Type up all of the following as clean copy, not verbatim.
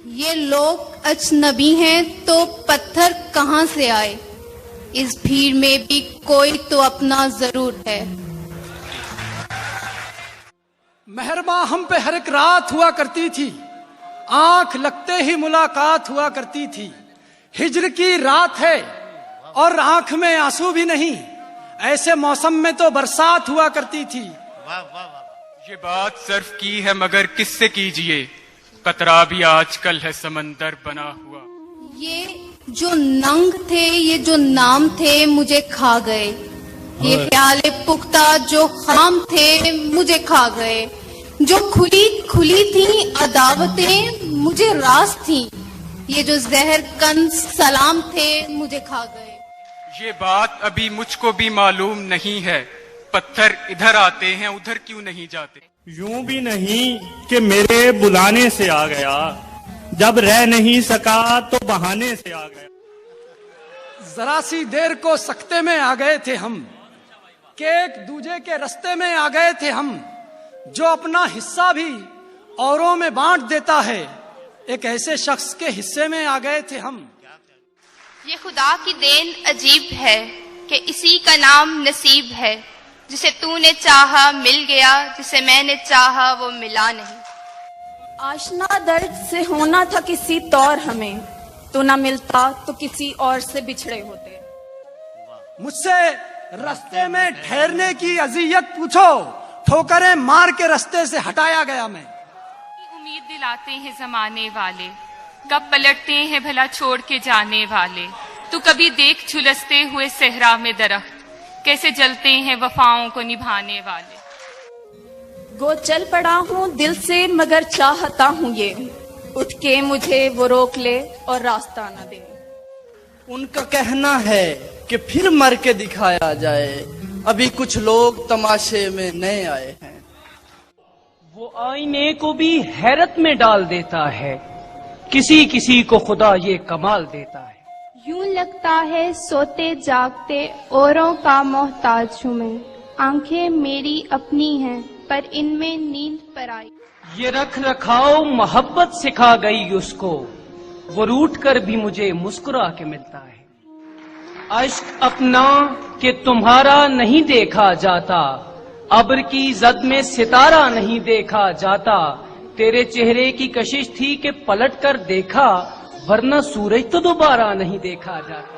یہ لوگ اجنبی ہیں تو پتھر کہاں سے آئے؟ اس بھیڑ میں بھی کوئی تو اپنا ضرور ہے۔ مہرباں ہم پہ ہر ایک رات ہوا کرتی تھی، آنکھ لگتے ہی ملاقات ہوا کرتی تھی۔ ہجر کی رات ہے اور آنکھ میں آنسو بھی نہیں، ایسے موسم میں تو برسات ہوا کرتی تھی۔ یہ بات صرف کی ہے مگر کس سے کیجئے، قطرہ بھی آج کل ہے سمندر بنا ہوا۔ یہ جو ننگ تھے، یہ جو نام تھے مجھے کھا گئے، یہ خیال پختہ جو خام تھے مجھے کھا گئے، جو کھلی تھیں عداوتیں مجھے راز تھیں، یہ جو زہر کن سلام تھے مجھے کھا گئے۔ یہ بات ابھی مجھ کو بھی معلوم نہیں ہے، پتھر ادھر آتے ہیں ادھر کیوں نہیں جاتے؟ یوں بھی نہیں کہ میرے بلانے سے آ گیا، جب رہ نہیں سکا تو بہانے سے آ گیا۔ ذرا سی دیر کو سکتے میں آ گئے تھے ہم، کہ ایک دوجے کے رستے میں آ گئے تھے ہم، جو اپنا حصہ بھی اوروں میں بانٹ دیتا ہے، ایک ایسے شخص کے حصے میں آ گئے تھے ہم۔ یہ خدا کی دین عجیب ہے کہ اسی کا نام نصیب ہے، جسے تو نے چاہا مل گیا، جسے میں نے چاہا وہ ملا نہیں۔ آشنا درد سے ہونا تھا کسی طور ہمیں، تو نہ ملتا تو کسی اور سے بچھڑے ہوتے۔ مجھ سے رستے میں ٹھہرنے کی اذیت پوچھو، ٹھوکریں مار کے رستے سے ہٹایا گیا میں۔ امید دلاتے ہیں زمانے والے، کب پلٹتے ہیں بھلا چھوڑ کے جانے والے۔ تو کبھی دیکھ جھلستے ہوئے صحرا میں درخت، کیسے جلتے ہیں وفاؤں کو نبھانے والے۔ گو چل پڑا ہوں دل سے مگر چاہتا ہوں یہ، اٹھ کے مجھے وہ روک لے اور راستہ نہ دے۔ ان کا کہنا ہے کہ پھر مر کے دکھایا جائے، ابھی کچھ لوگ تماشے میں نئے آئے ہیں۔ وہ آئینے کو بھی حیرت میں ڈال دیتا ہے، کسی کسی کو خدا یہ کمال دیتا ہے۔ یوں لگتا ہے سوتے جاگتے اوروں کا محتاج ہوں میں، آنکھیں میری اپنی ہیں پر ان میں نیند پر آئی۔ یہ رکھ رکھاؤ محبت سکھا گئی اس کو، وہ روٹ کر بھی مجھے مسکرا کے ملتا ہے۔ عشق اپنا کہ تمہارا نہیں دیکھا جاتا، ابر کی زد میں ستارہ نہیں دیکھا جاتا، تیرے چہرے کی کشش تھی کہ پلٹ کر دیکھا، ورنہ سورج تو دوبارہ نہیں دیکھا جاتا۔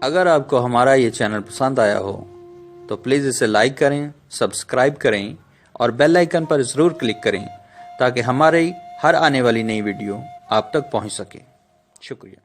اگر آپ کو ہمارا یہ چینل پسند آیا ہو تو پلیز اسے لائک کریں، سبسکرائب کریں اور بیل آئیکن پر ضرور کلک کریں تاکہ ہماری ہر آنے والی نئی ویڈیو آپ تک پہنچ سکے۔ شکریہ۔